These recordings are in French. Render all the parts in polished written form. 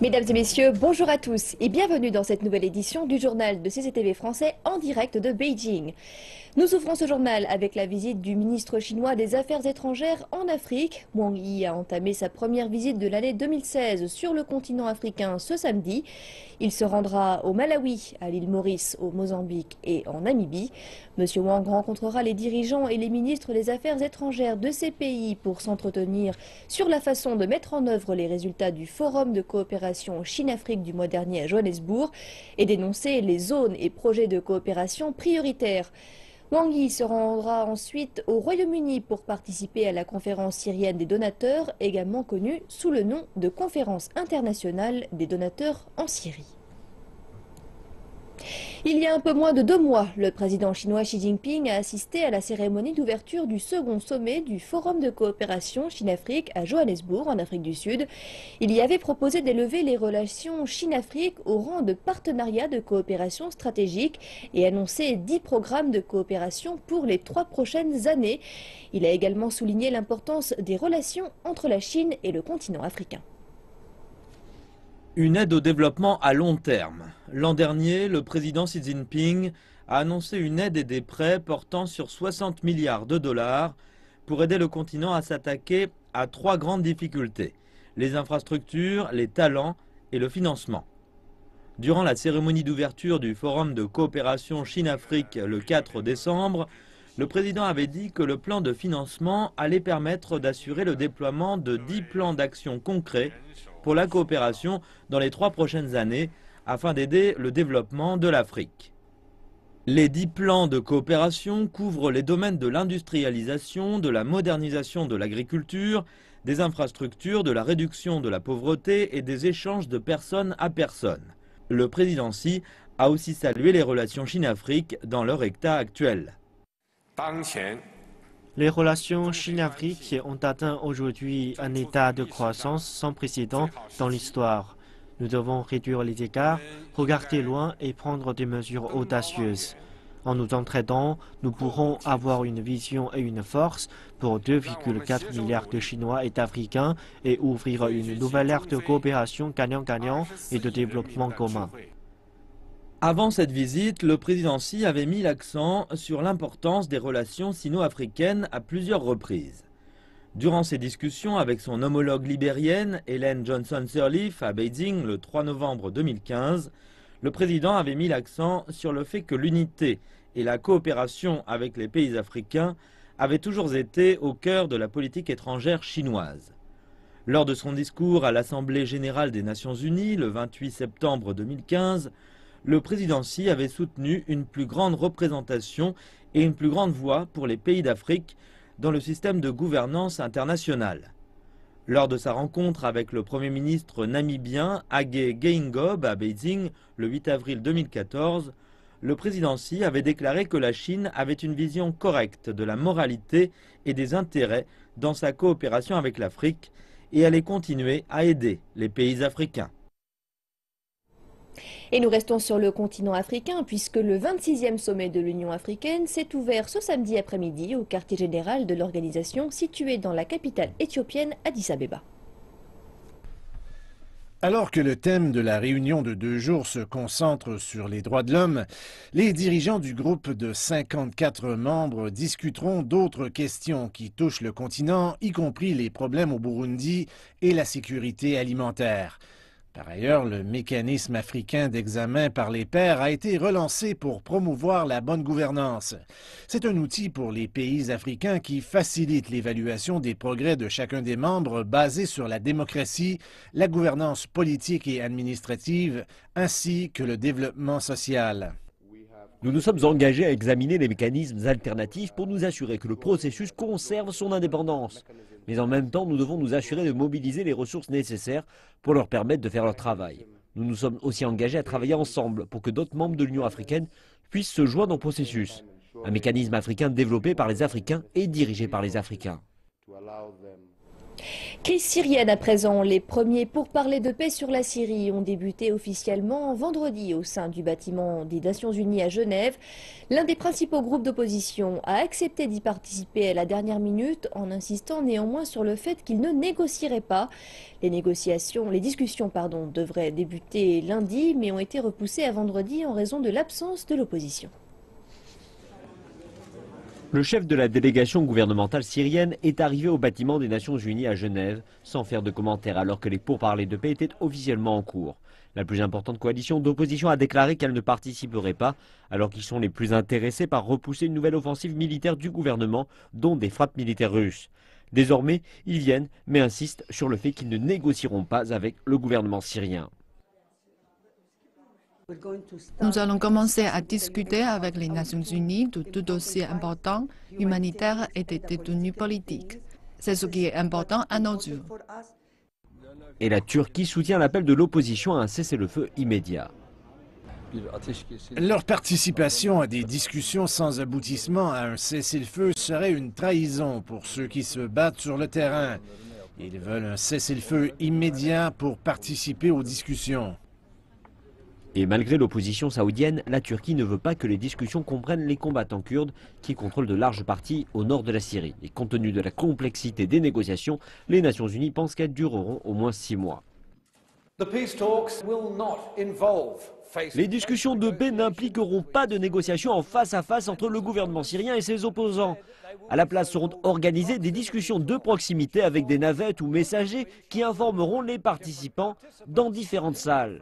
Mesdames et messieurs, bonjour à tous et bienvenue dans cette nouvelle édition du journal de CCTV français en direct de Beijing. Nous ouvrons ce journal avec la visite du ministre chinois des Affaires étrangères en Afrique. Wang Yi a entamé sa première visite de l'année 2016 sur le continent africain ce samedi. Il se rendra au Malawi, à l'île Maurice, au Mozambique et en Namibie. Monsieur Wang rencontrera les dirigeants et les ministres des Affaires étrangères de ces pays pour s'entretenir sur la façon de mettre en œuvre les résultats du Forum de coopération Chine-Afrique du mois dernier à Johannesburg et dénoncer les zones et projets de coopération prioritaires. Wang Yi se rendra ensuite au Royaume-Uni pour participer à la conférence syrienne des donateurs, également connue sous le nom de Conférence internationale des donateurs en Syrie. Il y a un peu moins de 2 mois, le président chinois Xi Jinping a assisté à la cérémonie d'ouverture du second sommet du Forum de coopération Chine-Afrique à Johannesburg, en Afrique du Sud. Il y avait proposé d'élever les relations Chine-Afrique au rang de partenariat de coopération stratégique et annoncé 10 programmes de coopération pour les 3 prochaines années. Il a également souligné l'importance des relations entre la Chine et le continent africain. Une aide au développement à long terme. L'an dernier, le président Xi Jinping a annoncé une aide et des prêts portant sur 60 milliards de dollars pour aider le continent à s'attaquer à 3 grandes difficultés: les infrastructures, les talents et le financement. Durant la cérémonie d'ouverture du Forum de coopération Chine-Afrique le 4 décembre, le président avait dit que le plan de financement allait permettre d'assurer le déploiement de 10 plans d'action concrets pour la coopération dans les 3 prochaines années afin d'aider le développement de l'Afrique. Les 10 plans de coopération couvrent les domaines de l'industrialisation, de la modernisation de l'agriculture, des infrastructures, de la réduction de la pauvreté et des échanges de personne à personne. Le président Xi a aussi salué les relations Chine-Afrique dans leur état actuel. Les relations Chine-Afrique ont atteint aujourd'hui un état de croissance sans précédent dans l'histoire. Nous devons réduire les écarts, regarder loin et prendre des mesures audacieuses. En nous entraidant, nous pourrons avoir une vision et une force pour 2,4 milliards de Chinois et d'Africains et ouvrir une nouvelle ère de coopération gagnant-gagnant et de développement commun. Avant cette visite, le président Xi avait mis l'accent sur l'importance des relations sino-africaines à plusieurs reprises. Durant ses discussions avec son homologue libérienne, Ellen Johnson Sirleaf, à Beijing le 3 novembre 2015, le président avait mis l'accent sur le fait que l'unité et la coopération avec les pays africains avaient toujours été au cœur de la politique étrangère chinoise. Lors de son discours à l'Assemblée générale des Nations unies le 28 septembre 2015, le président Xi avait soutenu une plus grande représentation et une plus grande voix pour les pays d'Afrique dans le système de gouvernance internationale. Lors de sa rencontre avec le Premier ministre namibien Hage Geingob à Beijing le 8 avril 2014, le président Xi avait déclaré que la Chine avait une vision correcte de la moralité et des intérêts dans sa coopération avec l'Afrique et allait continuer à aider les pays africains. Et nous restons sur le continent africain puisque le 26e sommet de l'Union africaine s'est ouvert ce samedi après-midi au quartier général de l'organisation situé dans la capitale éthiopienne Addis Abeba. Alors que le thème de la réunion de 2 jours se concentre sur les droits de l'homme, les dirigeants du groupe de 54 membres discuteront d'autres questions qui touchent le continent, y compris les problèmes au Burundi et la sécurité alimentaire. Par ailleurs, le mécanisme africain d'examen par les pairs a été relancé pour promouvoir la bonne gouvernance. C'est un outil pour les pays africains qui facilite l'évaluation des progrès de chacun des membres basé sur la démocratie, la gouvernance politique et administrative, ainsi que le développement social. Nous nous sommes engagés à examiner les mécanismes alternatifs pour nous assurer que le processus conserve son indépendance. Mais en même temps, nous devons nous assurer de mobiliser les ressources nécessaires pour leur permettre de faire leur travail. Nous nous sommes aussi engagés à travailler ensemble pour que d'autres membres de l'Union africaine puissent se joindre au processus. Un mécanisme africain développé par les Africains et dirigé par les Africains. Crise syrienne à présent. Les premiers pourparlers de paix sur la Syrie ont débuté officiellement vendredi au sein du bâtiment des Nations Unies à Genève. L'un des principaux groupes d'opposition a accepté d'y participer à la dernière minute en insistant néanmoins sur le fait qu'il ne négocierait pas. Les discussions devraient débuter lundi mais ont été repoussées à vendredi en raison de l'absence de l'opposition. Le chef de la délégation gouvernementale syrienne est arrivé au bâtiment des Nations Unies à Genève sans faire de commentaires alors que les pourparlers de paix étaient officiellement en cours. La plus importante coalition d'opposition a déclaré qu'elle ne participerait pas alors qu'ils sont les plus intéressés par repousser une nouvelle offensive militaire du gouvernement, dont des frappes militaires russes. Désormais, ils viennent mais insistent sur le fait qu'ils ne négocieront pas avec le gouvernement syrien. Nous allons commencer à discuter avec les Nations Unies de tout dossier important, humanitaire et des détenus politiques. C'est ce qui est important à nos yeux. Et la Turquie soutient l'appel de l'opposition à un cessez-le-feu immédiat. Leur participation à des discussions sans aboutissement à un cessez-le-feu serait une trahison pour ceux qui se battent sur le terrain. Ils veulent un cessez-le-feu immédiat pour participer aux discussions. Et malgré l'opposition saoudienne, la Turquie ne veut pas que les discussions comprennent les combattants kurdes qui contrôlent de larges parties au nord de la Syrie. Et compte tenu de la complexité des négociations, les Nations Unies pensent qu'elles dureront au moins 6 mois. Les discussions de paix n'impliqueront pas de négociations en face à face entre le gouvernement syrien et ses opposants. À la place seront organisées des discussions de proximité avec des navettes ou messagers qui informeront les participants dans différentes salles.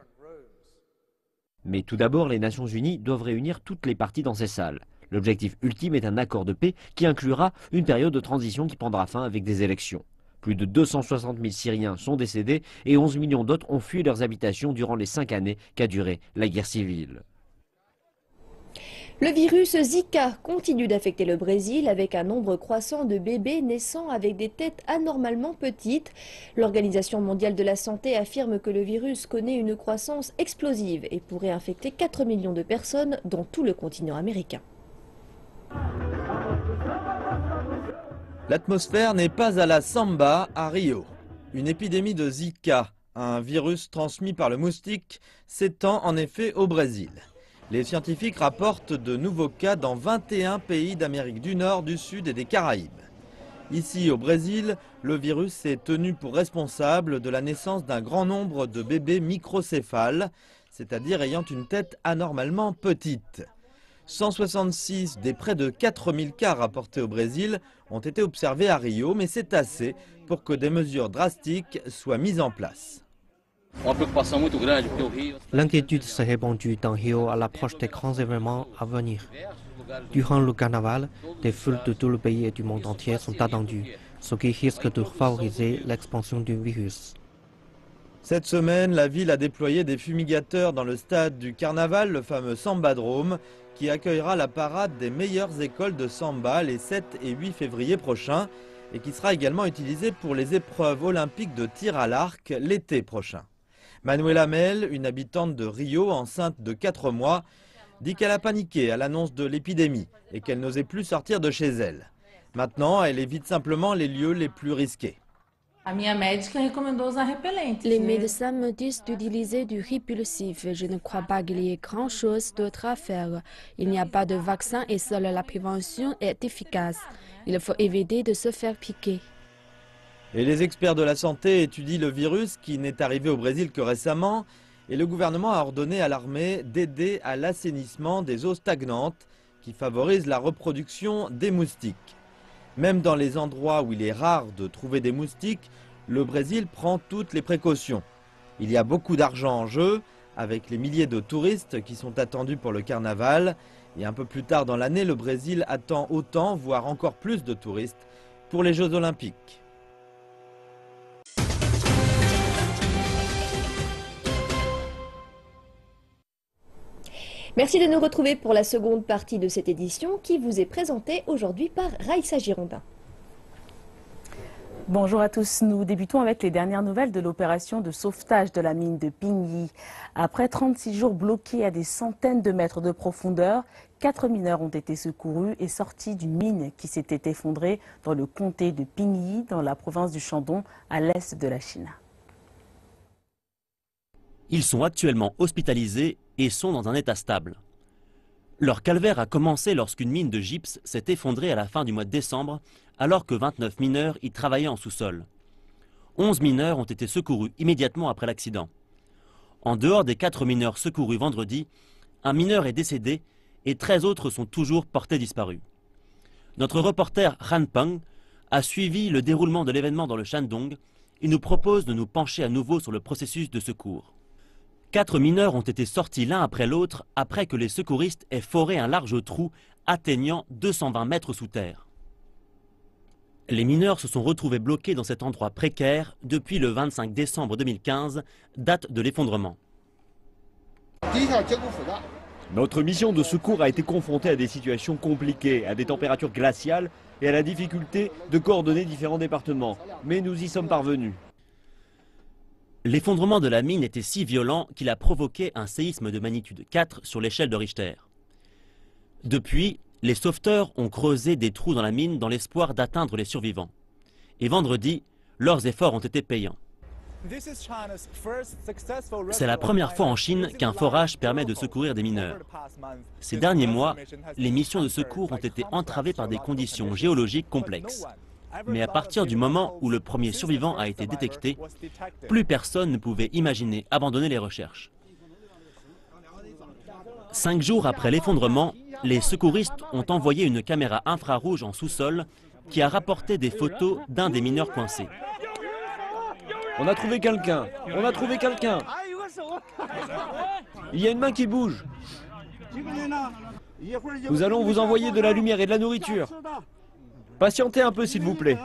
Mais tout d'abord, les Nations Unies doivent réunir toutes les parties dans ces salles. L'objectif ultime est un accord de paix qui inclura une période de transition qui prendra fin avec des élections. Plus de 260 000 Syriens sont décédés et 11 millions d'autres ont fui leurs habitations durant les 5 années qu'a duré la guerre civile. Le virus Zika continue d'affecter le Brésil avec un nombre croissant de bébés naissant avec des têtes anormalement petites. L'Organisation mondiale de la santé affirme que le virus connaît une croissance explosive et pourrait infecter 4 millions de personnes dans tout le continent américain. L'atmosphère n'est pas à la samba à Rio. Une épidémie de Zika, un virus transmis par le moustique, s'étend en effet au Brésil. Les scientifiques rapportent de nouveaux cas dans 21 pays d'Amérique du Nord, du Sud et des Caraïbes. Ici, au Brésil, le virus est tenu pour responsable de la naissance d'un grand nombre de bébés microcéphales, c'est-à-dire ayant une tête anormalement petite. 166 des près de 4000 cas rapportés au Brésil ont été observés à Rio, mais c'est assez pour que des mesures drastiques soient mises en place. L'inquiétude s'est répandue dans Rio à l'approche des grands événements à venir. Durant le carnaval, des foules de tout le pays et du monde entier sont attendues, ce qui risque de favoriser l'expansion du virus. Cette semaine, la ville a déployé des fumigateurs dans le stade du carnaval, le fameux Sambadrome, qui accueillera la parade des meilleures écoles de samba les 7 et 8 février prochains et qui sera également utilisé pour les épreuves olympiques de tir à l'arc l'été prochain. Manuela Mel, une habitante de Rio, enceinte de 4 mois, dit qu'elle a paniqué à l'annonce de l'épidémie et qu'elle n'osait plus sortir de chez elle. Maintenant, elle évite simplement les lieux les plus risqués. Les médecins me disent d'utiliser du répulsif. Je ne crois pas qu'il y ait grand-chose d'autre à faire. Il n'y a pas de vaccin et seule la prévention est efficace. Il faut éviter de se faire piquer. Et les experts de la santé étudient le virus qui n'est arrivé au Brésil que récemment et le gouvernement a ordonné à l'armée d'aider à l'assainissement des eaux stagnantes qui favorisent la reproduction des moustiques. Même dans les endroits où il est rare de trouver des moustiques, le Brésil prend toutes les précautions. Il y a beaucoup d'argent en jeu avec les milliers de touristes qui sont attendus pour le carnaval et un peu plus tard dans l'année, le Brésil attend autant, voire encore plus de touristes pour les Jeux Olympiques. Merci de nous retrouver pour la seconde partie de cette édition qui vous est présentée aujourd'hui par Raïssa Girondin. Bonjour à tous, nous débutons avec les dernières nouvelles de l'opération de sauvetage de la mine de Pingyi. Après 36 jours bloqués à des centaines de mètres de profondeur, 4 mineurs ont été secourus et sortis d'une mine qui s'était effondrée dans le comté de Pingyi, dans la province du Shandong, à l'est de la Chine. Ils sont actuellement hospitalisés et sont dans un état stable. Leur calvaire a commencé lorsqu'une mine de gypse s'est effondrée à la fin du mois de décembre, alors que 29 mineurs y travaillaient en sous-sol. 11 mineurs ont été secourus immédiatement après l'accident. En dehors des 4 mineurs secourus vendredi, un mineur est décédé et 13 autres sont toujours portés disparus. Notre reporter Han Peng a suivi le déroulement de l'événement dans le Shandong et nous propose de nous pencher à nouveau sur le processus de secours. 4 mineurs ont été sortis l'un après l'autre après que les secouristes aient foré un large trou atteignant 220 mètres sous terre. Les mineurs se sont retrouvés bloqués dans cet endroit précaire depuis le 25 décembre 2015, date de l'effondrement. Notre mission de secours a été confrontée à des situations compliquées, à des températures glaciales et à la difficulté de coordonner différents départements. Mais nous y sommes parvenus. L'effondrement de la mine était si violent qu'il a provoqué un séisme de magnitude 4 sur l'échelle de Richter. Depuis, les sauveteurs ont creusé des trous dans la mine dans l'espoir d'atteindre les survivants. Et vendredi, leurs efforts ont été payants. C'est la première fois en Chine qu'un forage permet de secourir des mineurs. Ces derniers mois, les missions de secours ont été entravées par des conditions géologiques complexes. Mais à partir du moment où le premier survivant a été détecté, plus personne ne pouvait imaginer abandonner les recherches. 5 jours après l'effondrement, les secouristes ont envoyé une caméra infrarouge en sous-sol qui a rapporté des photos d'un des mineurs coincés. On a trouvé quelqu'un! On a trouvé quelqu'un! Il y a une main qui bouge! Nous allons vous envoyer de la lumière et de la nourriture. Patientez un peu s'il vous plaît.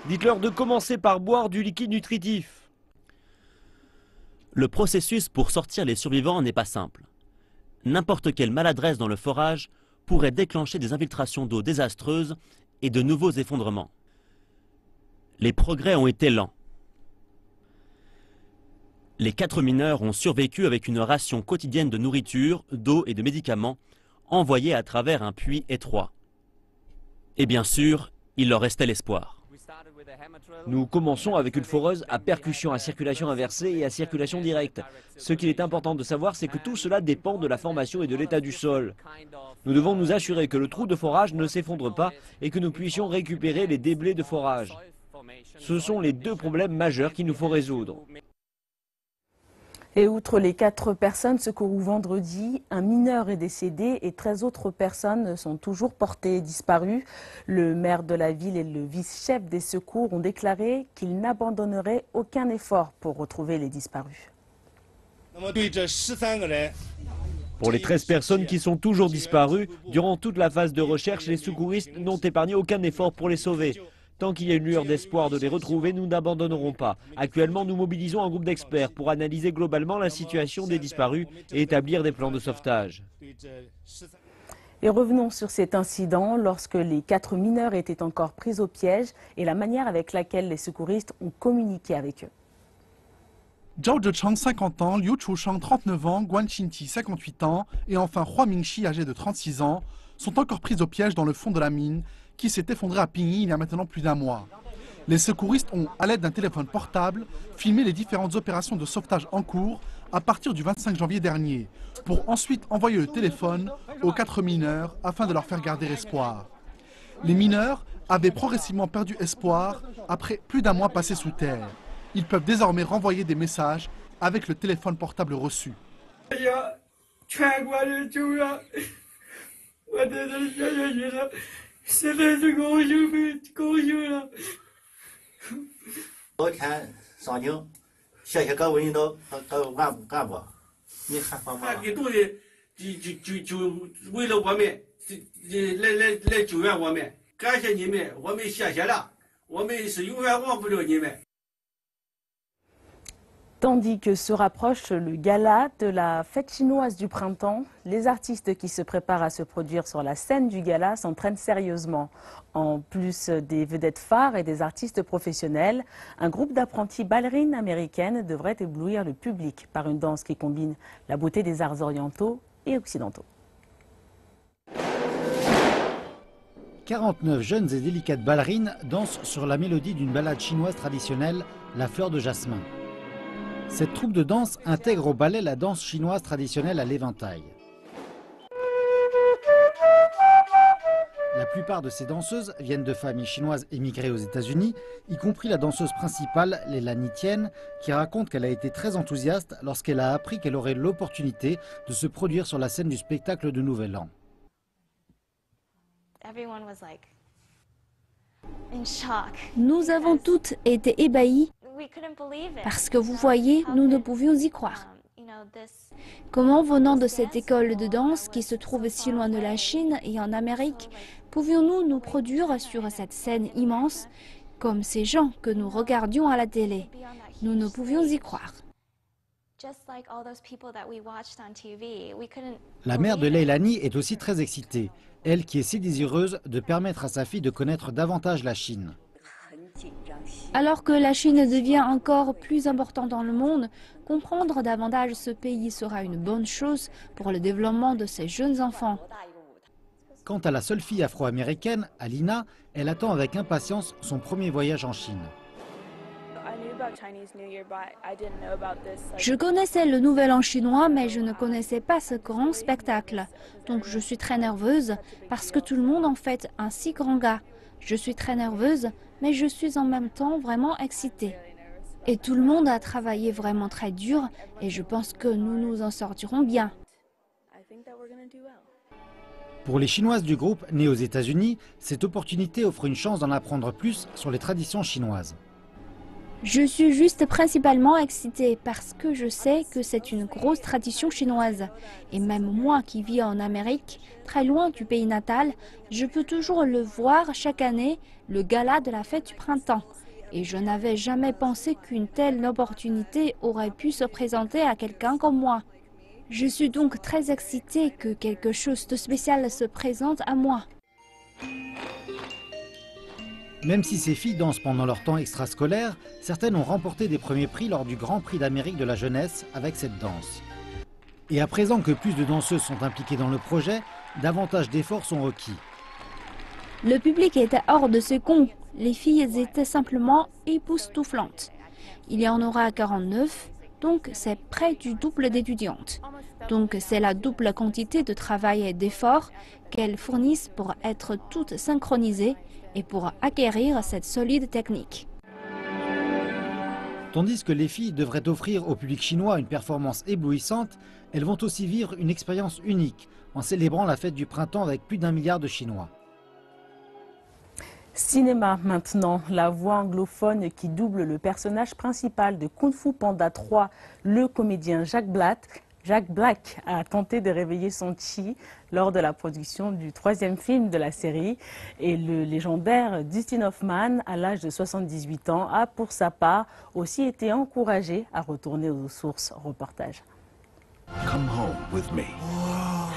Dites-leur de commencer par boire du liquide nutritif. Le processus pour sortir les survivants n'est pas simple. N'importe quelle maladresse dans le forage pourrait déclencher des infiltrations d'eau désastreuses et de nouveaux effondrements. Les progrès ont été lents. Les 4 mineurs ont survécu avec une ration quotidienne de nourriture, d'eau et de médicaments envoyés à travers un puits étroit. Et bien sûr, il leur restait l'espoir. Nous commençons avec une foreuse à percussion à circulation inversée et à circulation directe. Ce qu'il est important de savoir, c'est que tout cela dépend de la formation et de l'état du sol. Nous devons nous assurer que le trou de forage ne s'effondre pas et que nous puissions récupérer les déblais de forage. Ce sont les 2 problèmes majeurs qu'il nous faut résoudre. Et outre les 4 personnes secourues vendredi, un mineur est décédé et 13 autres personnes sont toujours portées disparues. Le maire de la ville et le vice-chef des secours ont déclaré qu'ils n'abandonneraient aucun effort pour retrouver les disparus. Pour les 13 personnes qui sont toujours disparues, durant toute la phase de recherche, les secouristes n'ont épargné aucun effort pour les sauver. Tant qu'il y a une lueur d'espoir de les retrouver, nous n'abandonnerons pas. Actuellement, nous mobilisons un groupe d'experts pour analyser globalement la situation des disparus et établir des plans de sauvetage. Et revenons sur cet incident lorsque les 4 mineurs étaient encore pris au piège et la manière avec laquelle les secouristes ont communiqué avec eux. Zhao Zhechang, 50 ans, Liu Chushang, 39 ans, Guan Xinti, 58 ans et enfin Hua Mingxi, âgé de 36 ans, sont encore pris au piège dans le fond de la mine qui s'est effondrée à Pingyi il y a maintenant plus d'1 mois. Les secouristes ont, à l'aide d'un téléphone portable, filmé les différentes opérations de sauvetage en cours à partir du 25 janvier dernier, pour ensuite envoyer le téléphone aux 4 mineurs afin de leur faire garder espoir. Les mineurs avaient progressivement perdu espoir après plus d'1 mois passé sous terre. Ils peuvent désormais renvoyer des messages avec le téléphone portable reçu. Tandis que se rapproche le gala de la fête chinoise du printemps, les artistes qui se préparent à se produire sur la scène du gala s'entraînent sérieusement. En plus des vedettes phares et des artistes professionnels, un groupe d'apprentis ballerines américaines devrait éblouir le public par une danse qui combine la beauté des arts orientaux et occidentaux. 49 jeunes et délicates ballerines dansent sur la mélodie d'une ballade chinoise traditionnelle, La fleur de jasmin. Cette troupe de danse intègre au ballet la danse chinoise traditionnelle à l'éventail. La plupart de ces danseuses viennent de familles chinoises émigrées aux États-Unis, y compris la danseuse principale, Lélanie Tien, qui raconte qu'elle a été très enthousiaste lorsqu'elle a appris qu'elle aurait l'opportunité de se produire sur la scène du spectacle de Nouvel An. Nous avons toutes été ébahis parce que vous voyez, nous ne pouvions y croire. Comment, venant de cette école de danse qui se trouve si loin de la Chine et en Amérique, pouvions-nous nous produire sur cette scène immense comme ces gens que nous regardions à la télé? Nous ne pouvions y croire. La mère de Leilani est aussi très excitée, elle qui est si désireuse de permettre à sa fille de connaître davantage la Chine. Alors que la Chine devient encore plus importante dans le monde, comprendre davantage ce pays sera une bonne chose pour le développement de ces jeunes enfants. Quant à la seule fille afro-américaine, Alina, elle attend avec impatience son premier voyage en Chine. Je connaissais le Nouvel An chinois, mais je ne connaissais pas ce grand spectacle. Donc je suis très nerveuse parce que tout le monde en fait un si grand gars. Je suis très nerveuse, mais je suis en même temps vraiment excitée. Et tout le monde a travaillé vraiment très dur et je pense que nous nous en sortirons bien. Pour les Chinoises du groupe nées aux États-Unis, cette opportunité offre une chance d'en apprendre plus sur les traditions chinoises. Je suis juste principalement excitée parce que je sais que c'est une grosse tradition chinoise. Et même moi qui vis en Amérique, très loin du pays natal, je peux toujours le voir chaque année, le gala de la fête du printemps. Et je n'avais jamais pensé qu'une telle opportunité aurait pu se présenter à quelqu'un comme moi. Je suis donc très excitée que quelque chose de spécial se présente à moi. Même si ces filles dansent pendant leur temps extrascolaire, certaines ont remporté des premiers prix lors du Grand Prix d'Amérique de la jeunesse avec cette danse. Et à présent que plus de danseuses sont impliquées dans le projet, davantage d'efforts sont requis. Le public était hors de ce con. Les filles étaient simplement époustouflantes. Il y en aura 49, donc c'est près du double d'étudiantes. Donc c'est la double quantité de travail et d'efforts qu'elles fournissent pour être toutes synchronisées et pour acquérir cette solide technique. Tandis que les filles devraient offrir au public chinois une performance éblouissante, elles vont aussi vivre une expérience unique en célébrant la fête du printemps avec plus d'1 milliard de Chinois. Cinéma maintenant, la voix anglophone qui double le personnage principal de Kung Fu Panda 3, le comédien Jack Black a tenté de réveiller son chi lors de la production du 3e film de la série. Et le légendaire Dustin Hoffman, à l'âge de 78 ans, a pour sa part aussi été encouragé à retourner aux sources. Reportage. Come home with me.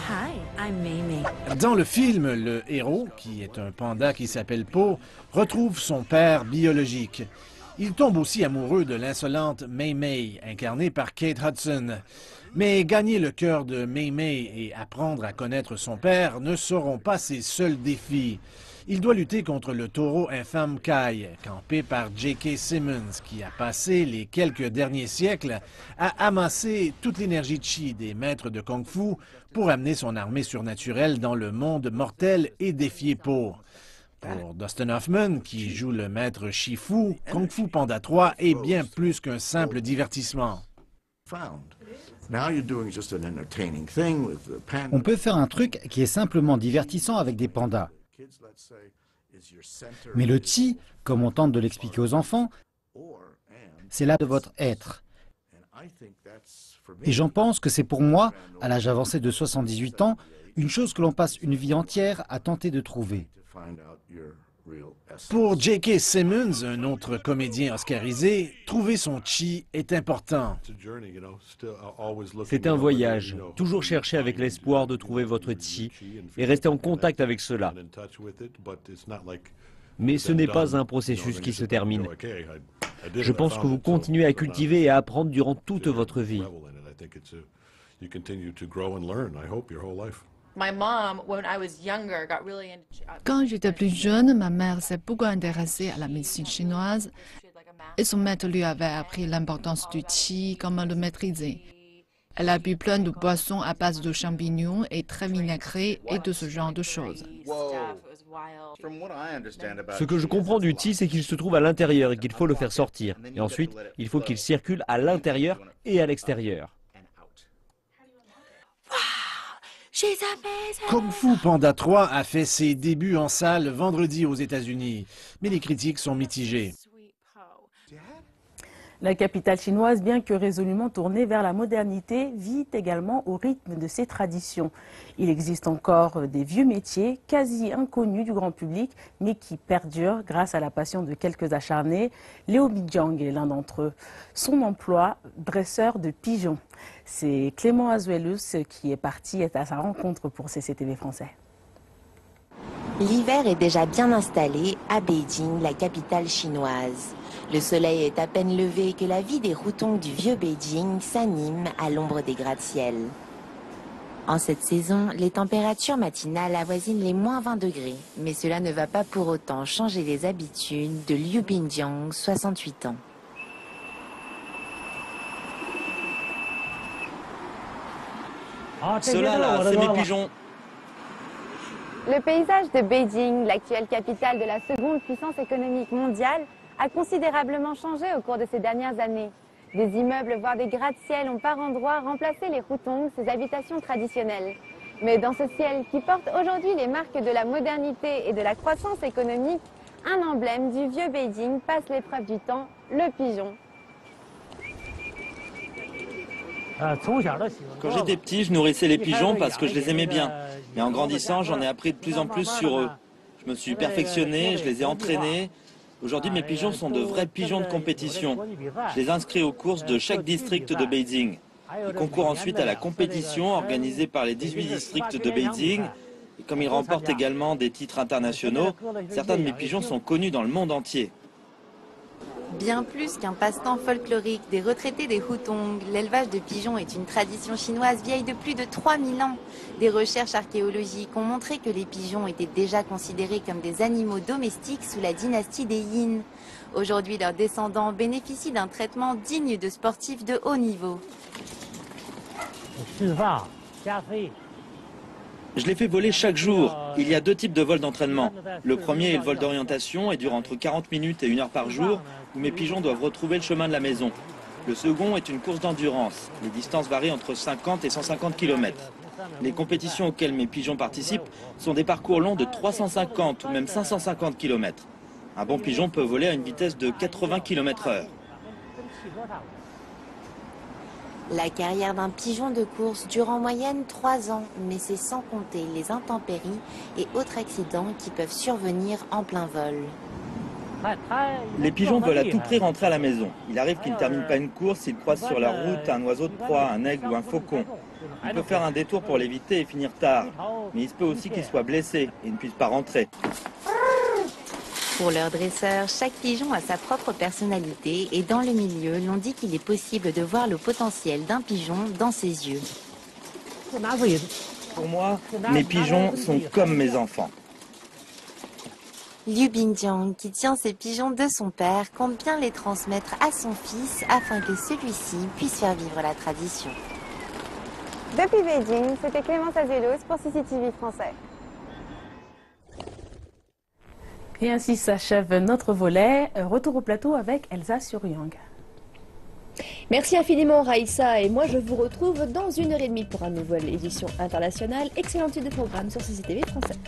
Hi, I'm Mei. Dans le film, le héros, qui est un panda qui s'appelle Po, retrouve son père biologique. Il tombe aussi amoureux de l'insolente Mei, incarnée par Kate Hudson. Mais gagner le cœur de Mei et apprendre à connaître son père ne seront pas ses seuls défis. Il doit lutter contre le taureau infâme Kai, campé par J.K. Simmons, qui a passé les quelques derniers siècles à amasser toute l'énergie chi des maîtres de Kung Fu pour amener son armée surnaturelle dans le monde mortel et défier Po. Pour Dustin Hoffman, qui joue le maître Shifu, Kung Fu Panda 3 est bien plus qu'un simple divertissement. On peut faire un truc qui est simplement divertissant avec des pandas. Mais le chi, comme on tente de l'expliquer aux enfants, c'est là de votre être. Et j'en pense que c'est pour moi, à l'âge avancé de 78 ans, une chose que l'on passe une vie entière à tenter de trouver. Pour J.K. Simmons, un autre comédien oscarisé, trouver son chi est important. C'est un voyage, toujours chercher avec l'espoir de trouver votre chi et rester en contact avec cela. Mais ce n'est pas un processus qui se termine. Je pense que vous continuez à cultiver et à apprendre durant toute votre vie. Quand j'étais plus jeune, ma mère s'est beaucoup intéressée à la médecine chinoise et son maître lui avait appris l'importance du qi, comment le maîtriser. Elle a bu plein de boissons à base de champignons et très vinaigrées et de ce genre de choses. Ce que je comprends du qi, c'est qu'il se trouve à l'intérieur et qu'il faut le faire sortir. Et ensuite, il faut qu'il circule à l'intérieur et à l'extérieur. Kung Fu Panda 3 a fait ses débuts en salle vendredi aux États-Unis, mais les critiques sont mitigées. La capitale chinoise, bien que résolument tournée vers la modernité, vit également au rythme de ses traditions. Il existe encore des vieux métiers quasi inconnus du grand public, mais qui perdurent grâce à la passion de quelques acharnés. Liu Binjiang est l'un d'entre eux. Son emploi, dresseur de pigeons. C'est Clément Azuelus qui est parti à sa rencontre pour CCTV français. L'hiver est déjà bien installé à Beijing, la capitale chinoise. Le soleil est à peine levé que la vie des routons du vieux Beijing s'anime à l'ombre des gratte-ciel. En cette saison, les températures matinales avoisinent les moins 20 degrés, mais cela ne va pas pour autant changer les habitudes de Liu Binjiang, 68 ans. Ceux-là, là, c'est mes pigeons. Le paysage de Beijing, l'actuelle capitale de la seconde puissance économique mondiale, a considérablement changé au cours de ces dernières années. Des immeubles, voire des gratte-ciel ont par endroits remplacé les hutongs, ces habitations traditionnelles. Mais dans ce ciel qui porte aujourd'hui les marques de la modernité et de la croissance économique, un emblème du vieux Beijing passe l'épreuve du temps, le pigeon. Quand j'étais petit, je nourrissais les pigeons parce que je les aimais bien. Mais en grandissant, j'en ai appris de plus en plus sur eux. Je me suis perfectionné, je les ai entraînés. Aujourd'hui, mes pigeons sont de vrais pigeons de compétition. Je les inscris aux courses de chaque district de Beijing. Ils concourent ensuite à la compétition organisée par les 18 districts de Beijing. Et comme ils remportent également des titres internationaux, certains de mes pigeons sont connus dans le monde entier. Bien plus qu'un passe-temps folklorique des retraités des hutongs, l'élevage de pigeons est une tradition chinoise vieille de plus de 3000 ans. Des recherches archéologiques ont montré que les pigeons étaient déjà considérés comme des animaux domestiques sous la dynastie des Yin. Aujourd'hui, leurs descendants bénéficient d'un traitement digne de sportifs de haut niveau. Je les fais voler chaque jour. Il y a deux types de vols d'entraînement. Le premier est le vol d'orientation et dure entre 40 minutes et 1 heure par jour, où mes pigeons doivent retrouver le chemin de la maison. Le second est une course d'endurance. Les distances varient entre 50 et 150 km. Les compétitions auxquelles mes pigeons participent sont des parcours longs de 350 ou même 550 km. Un bon pigeon peut voler à une vitesse de 80 km/h. La carrière d'un pigeon de course dure en moyenne 3 ans, mais c'est sans compter les intempéries et autres accidents qui peuvent survenir en plein vol. Les pigeons veulent à tout prix rentrer à la maison. Il arrive qu'ils ne terminent pas une course s'ils croisent sur la route un oiseau de proie, un aigle ou un faucon. Ils peuvent faire un détour pour l'éviter et finir tard. Mais il se peut aussi qu'ils soient blessés et ne puissent pas rentrer. Pour leur dresseur, chaque pigeon a sa propre personnalité et dans le milieu, l'on dit qu'il est possible de voir le potentiel d'un pigeon dans ses yeux. Pour moi, mes pigeons sont comme mes enfants. Liu Binjiang, qui tient ses pigeons de son père, compte bien les transmettre à son fils afin que celui-ci puisse faire vivre la tradition. Depuis Beijing, c'était Clémence Azuelus pour CCTV français. Et ainsi s'achève notre volet. Retour au plateau avec Elsa Suryang. Merci infiniment Raïssa et moi je vous retrouve dans 1h30 pour une nouvelle édition internationale. Excellente suite de programme sur CCTV français.